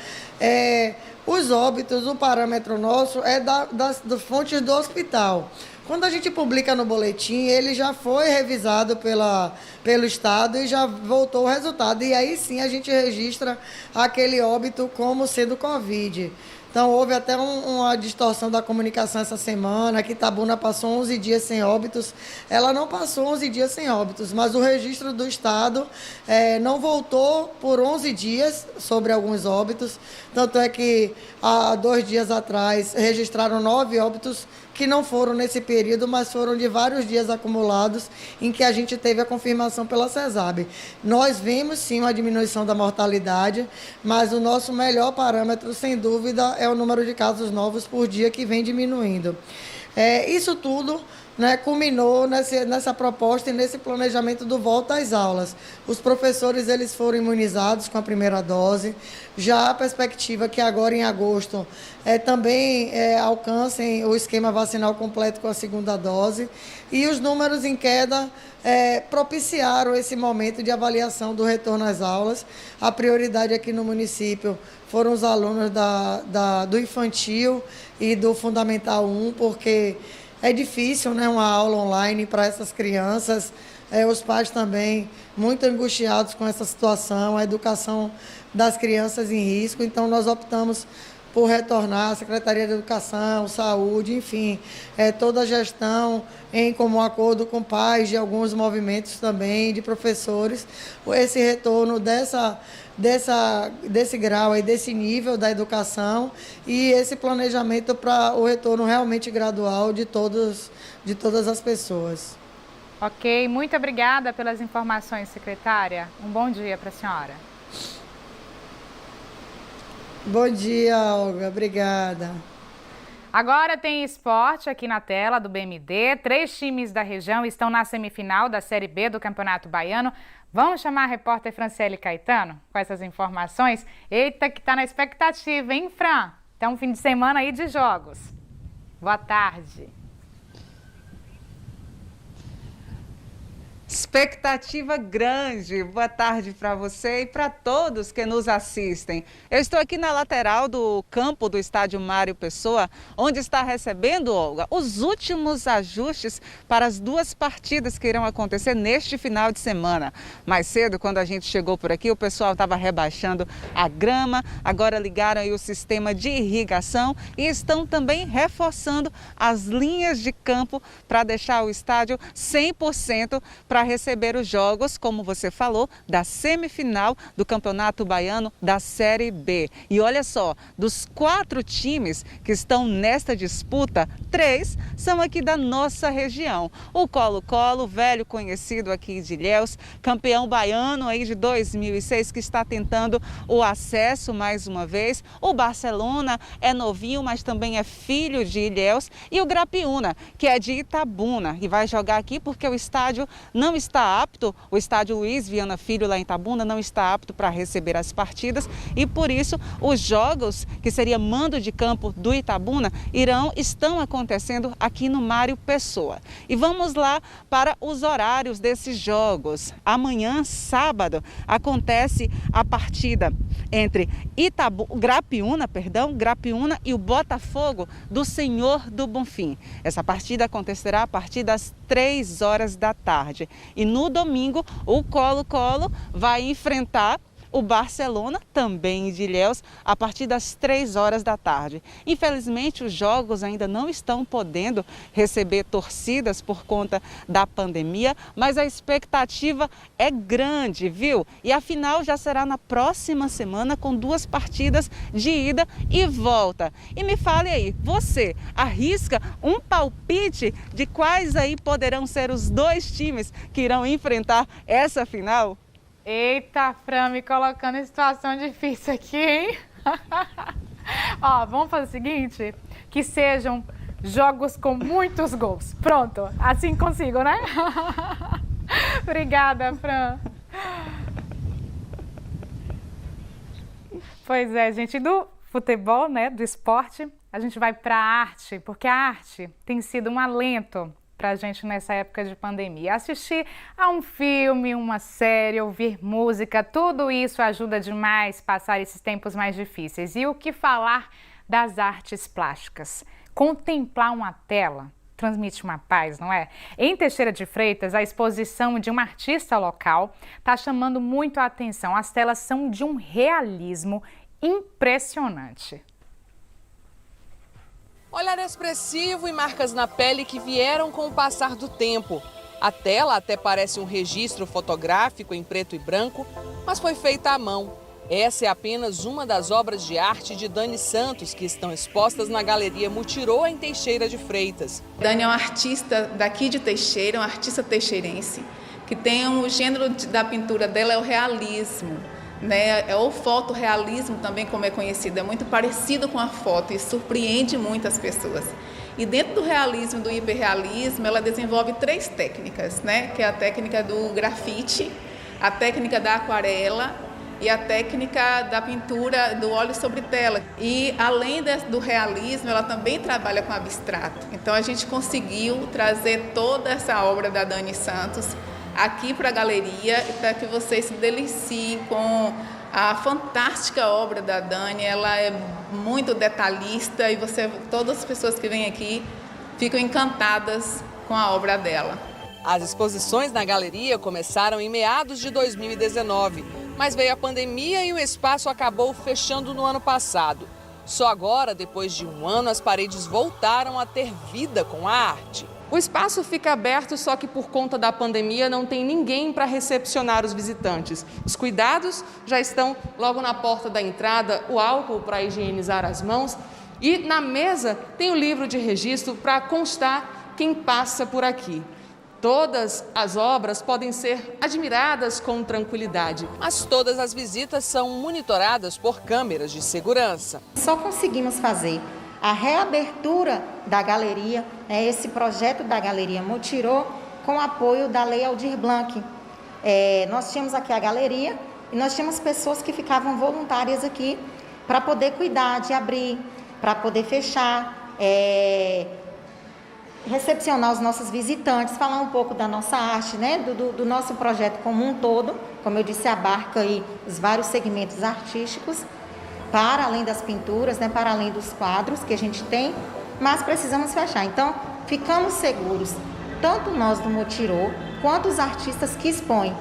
Os óbitos, o parâmetro nosso é das fontes do hospital. Quando a gente publica no boletim, ele já foi revisado pelo Estado e já voltou o resultado. E aí sim a gente registra aquele óbito como sendo Covid. Então, houve até uma distorção da comunicação essa semana, que Itabuna passou 11 dias sem óbitos. Ela não passou 11 dias sem óbitos, mas o registro do Estado não voltou por 11 dias sobre alguns óbitos. Tanto é que, há 2 dias atrás, registraram 9 óbitos que não foram nesse período, mas foram de vários dias acumulados em que a gente teve a confirmação pela CESAB. Nós vimos, sim, uma diminuição da mortalidade, mas o nosso melhor parâmetro, sem dúvida, é o número de casos novos por dia que vem diminuindo. Isso tudo, né, culminou nessa proposta e nesse planejamento do volta às aulas. Os professores eles foram imunizados com a primeira dose, já a perspectiva que agora em agosto também alcancem o esquema vacinal completo com a segunda dose, e os números em queda propiciaram esse momento de avaliação do retorno às aulas. A prioridade aqui no município foram os alunos do infantil e do Fundamental 1, porque é difícil, né, uma aula online para essas crianças. Os pais também muito angustiados com essa situação, a educação das crianças em risco. Então, nós optamos por retornar a Secretaria de Educação, Saúde, enfim, toda a gestão em comum acordo com pais de alguns movimentos também, de professores, esse retorno desse grau e desse nível da educação e esse planejamento para o retorno realmente gradual de todas as pessoas. Ok, muito obrigada pelas informações, secretária. Um bom dia para a senhora. Bom dia, Olga. Obrigada. Agora tem esporte aqui na tela do BMD. 3 times da região estão na semifinal da Série B do Campeonato Baiano. Vamos chamar a repórter Franciele Caetano com essas informações? Eita, que tá na expectativa, hein, Fran? Tem um fim de semana aí de jogos. Boa tarde. Expectativa grande. Boa tarde para você e para todos que nos assistem. Eu estou aqui na lateral do campo do estádio Mário Pessoa, onde está recebendo, Olga, os últimos ajustes para as 2 partidas que irão acontecer neste final de semana. Mais cedo, quando a gente chegou por aqui, o pessoal estava rebaixando a grama, agora ligaram aí o sistema de irrigação e estão também reforçando as linhas de campo para deixar o estádio 100% para receber os jogos, como você falou, da semifinal do Campeonato Baiano da Série B. E olha só, dos 4 times que estão nesta disputa, 3 são aqui da nossa região. O Colo-Colo, velho conhecido aqui de Ilhéus, campeão baiano aí de 2006, que está tentando o acesso mais uma vez. O Barcelona é novinho, mas também é filho de Ilhéus. E o Grapiúna, que é de Itabuna, e vai jogar aqui porque o estádio não está apto, o estádio Luiz Viana Filho lá em Itabuna não está apto para receber as partidas e por isso os jogos, que seria mando de campo do Itabuna, estão acontecendo aqui no Mário Pessoa. E vamos lá para os horários desses jogos. Amanhã, sábado, acontece a partida entre Grapiúna e o Botafogo do Senhor do Bonfim. Essa partida acontecerá a partir das 3 horas da tarde. E no domingo, o Colo-Colo vai enfrentar o Barcelona, também de Ilhéus, a partir das 3 horas da tarde. Infelizmente, os jogos ainda não estão podendo receber torcidas por conta da pandemia, mas a expectativa é grande, viu? E a final já será na próxima semana, com 2 partidas de ida e volta. E me fale aí, você arrisca um palpite de quais aí poderão ser os 2 times que irão enfrentar essa final? Eita, Fran, me colocando em situação difícil aqui, hein? Ó, vamos fazer o seguinte, que sejam jogos com muitos gols. Pronto, assim consigo, né? Obrigada, Fran. Pois é, gente, do futebol, né, do esporte, a gente vai para a arte, porque a arte tem sido um alento para a gente nessa época de pandemia. Assistir a um filme, uma série, ouvir música, tudo isso ajuda demais a passar esses tempos mais difíceis. E o que falar das artes plásticas? Contemplar uma tela transmite uma paz, não é? Em Teixeira de Freitas, a exposição de uma artista local está chamando muito a atenção. As telas são de um realismo impressionante. Olhar expressivo e marcas na pele que vieram com o passar do tempo. A tela até parece um registro fotográfico em preto e branco, mas foi feita à mão. Essa é apenas uma das obras de arte de Dani Santos, que estão expostas na Galeria Mutirô, em Teixeira de Freitas. Dani é uma artista daqui de Teixeira, uma artista teixeirense, que tem o gênero da pintura dela é o realismo. Né? É o fotorrealismo também, como é conhecido, é muito parecido com a foto e surpreende muitas pessoas. E dentro do realismo, do hiperrealismo, ela desenvolve 3 técnicas, né? Que é a técnica do grafite, a técnica da aquarela e a técnica da pintura do óleo sobre tela. E além do realismo, ela também trabalha com abstrato. Então a gente conseguiu trazer toda essa obra da Dani Santos aqui para a galeria, para que vocês se deliciem com a fantástica obra da Dani. Ela é muito detalhista e todas as pessoas que vêm aqui ficam encantadas com a obra dela. As exposições na galeria começaram em meados de 2019, mas veio a pandemia e o espaço acabou fechando no ano passado. Só agora, depois de um ano, as paredes voltaram a ter vida com a arte. O espaço fica aberto, só que por conta da pandemia não tem ninguém para recepcionar os visitantes. Os cuidados já estão logo na porta da entrada, o álcool para higienizar as mãos e na mesa tem o livro de registro para constar quem passa por aqui. Todas as obras podem ser admiradas com tranquilidade, mas todas as visitas são monitoradas por câmeras de segurança. Só conseguimos fazer a reabertura da galeria, esse projeto da Galeria Mutirô, com o apoio da Lei Aldir Blanc. Nós tínhamos aqui a galeria e nós tínhamos pessoas que ficavam voluntárias aqui para poder cuidar de abrir, para poder fechar, recepcionar os nossos visitantes, falar um pouco da nossa arte, né? do nosso projeto como um todo. Como eu disse, abarca aí os vários segmentos artísticos, para além das pinturas, né? Para além dos quadros que a gente tem, mas precisamos fechar. Então, ficamos seguros, tanto nós do Mutirô, quanto os artistas que expõem.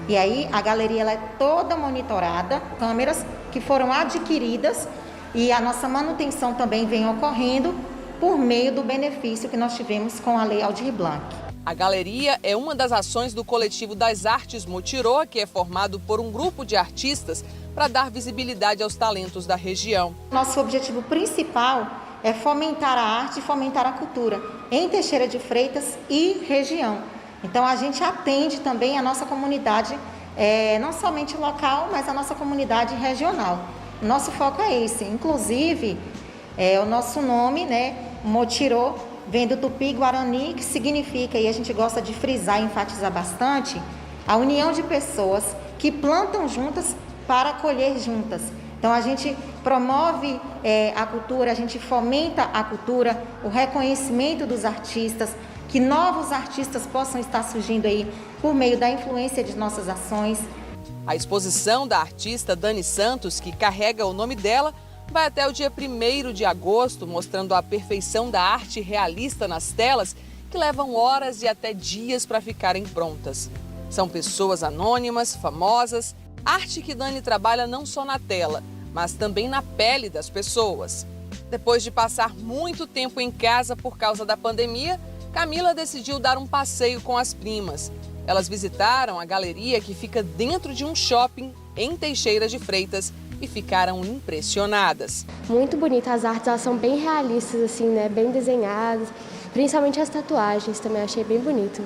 E aí, a galeria ela é toda monitorada, câmeras que foram adquiridas e a nossa manutenção também vem ocorrendo por meio do benefício que nós tivemos com a Lei Aldir Blanc. A galeria é uma das ações do coletivo das Artes Mutirô, que é formado por um grupo de artistas para dar visibilidade aos talentos da região. Nosso objetivo principal é fomentar a arte e fomentar a cultura em Teixeira de Freitas e região. Então a gente atende também a nossa comunidade, não somente local, mas a nossa comunidade regional. Nosso foco é esse, inclusive o nosso nome, né, Mutirô, vem do Tupi-Guarani, que significa, e a gente gosta de frisar e enfatizar bastante, a união de pessoas que plantam juntas para colher juntas. Então a gente promove a cultura, a gente fomenta a cultura, o reconhecimento dos artistas, que novos artistas possam estar surgindo aí por meio da influência de nossas ações. A exposição da artista Dani Santos, que carrega o nome dela, vai até o dia 1º de agosto, mostrando a perfeição da arte realista nas telas, que levam horas e até dias para ficarem prontas. São pessoas anônimas, famosas, arte que Dani trabalha não só na tela, mas também na pele das pessoas. Depois de passar muito tempo em casa por causa da pandemia, Camila decidiu dar um passeio com as primas. Elas visitaram a galeria que fica dentro de um shopping em Teixeira de Freitas e ficaram impressionadas. Muito bonita, as artes elas são bem realistas, assim, né? Bem desenhadas, principalmente as tatuagens também achei bem bonito.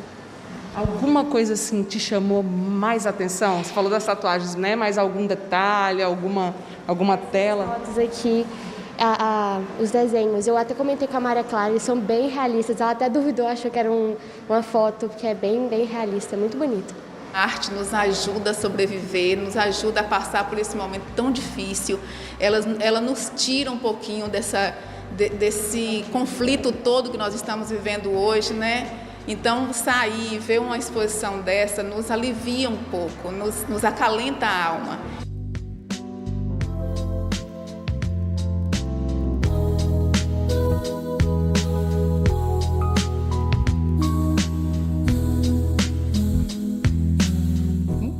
Alguma coisa assim te chamou mais atenção? Você falou das tatuagens, né? Mas algum detalhe, alguma tela? Fotos aqui, os desenhos. Eu até comentei com a Maria Clara, eles são bem realistas. Ela até duvidou, achou que era uma foto que é bem realista, muito bonito. A arte nos ajuda a sobreviver, nos ajuda a passar por esse momento tão difícil. Ela nos tira um pouquinho desse conflito todo que nós estamos vivendo hoje, né? Então, sair, ver uma exposição dessa nos alivia um pouco, nos acalenta a alma.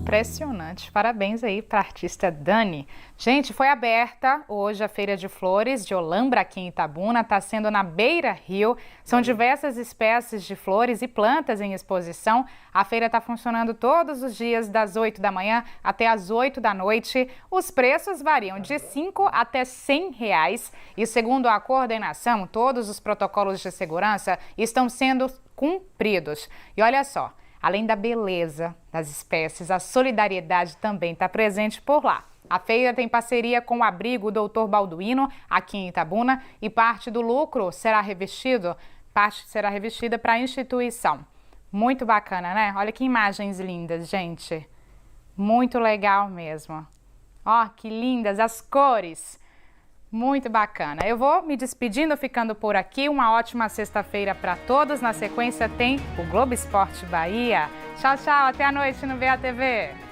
Impressionante. Parabéns aí para a artista Dani. Gente, foi aberta hoje a Feira de Flores de Olambra aqui em Itabuna. Está sendo na Beira Rio. São diversas espécies de flores e plantas em exposição. A feira está funcionando todos os dias das 8 da manhã até as 8 da noite. Os preços variam de R$5 até R$100. E segundo a coordenação, todos os protocolos de segurança estão sendo cumpridos. E olha só, além da beleza das espécies, a solidariedade também está presente por lá. A feira tem parceria com o abrigo Dr. Balduino, aqui em Itabuna, e parte do lucro será revestida para a instituição. Muito bacana, né? Olha que imagens lindas, gente. Muito legal mesmo. Ó, que lindas as cores. Muito bacana. Eu vou me despedindo, ficando por aqui. Uma ótima sexta-feira para todos. Na sequência tem o Globo Esporte Bahia. Tchau, tchau. Até a noite no VATV.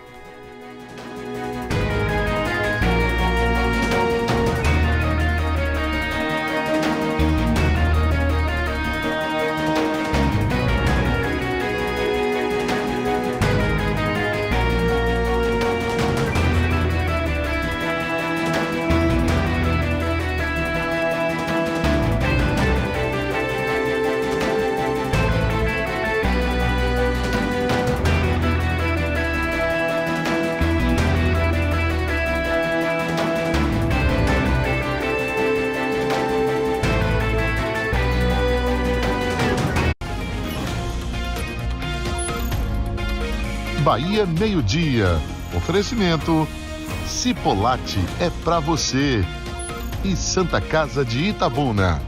Bahia Meio-Dia. Oferecimento Cipolate é pra você. E Santa Casa de Itabuna.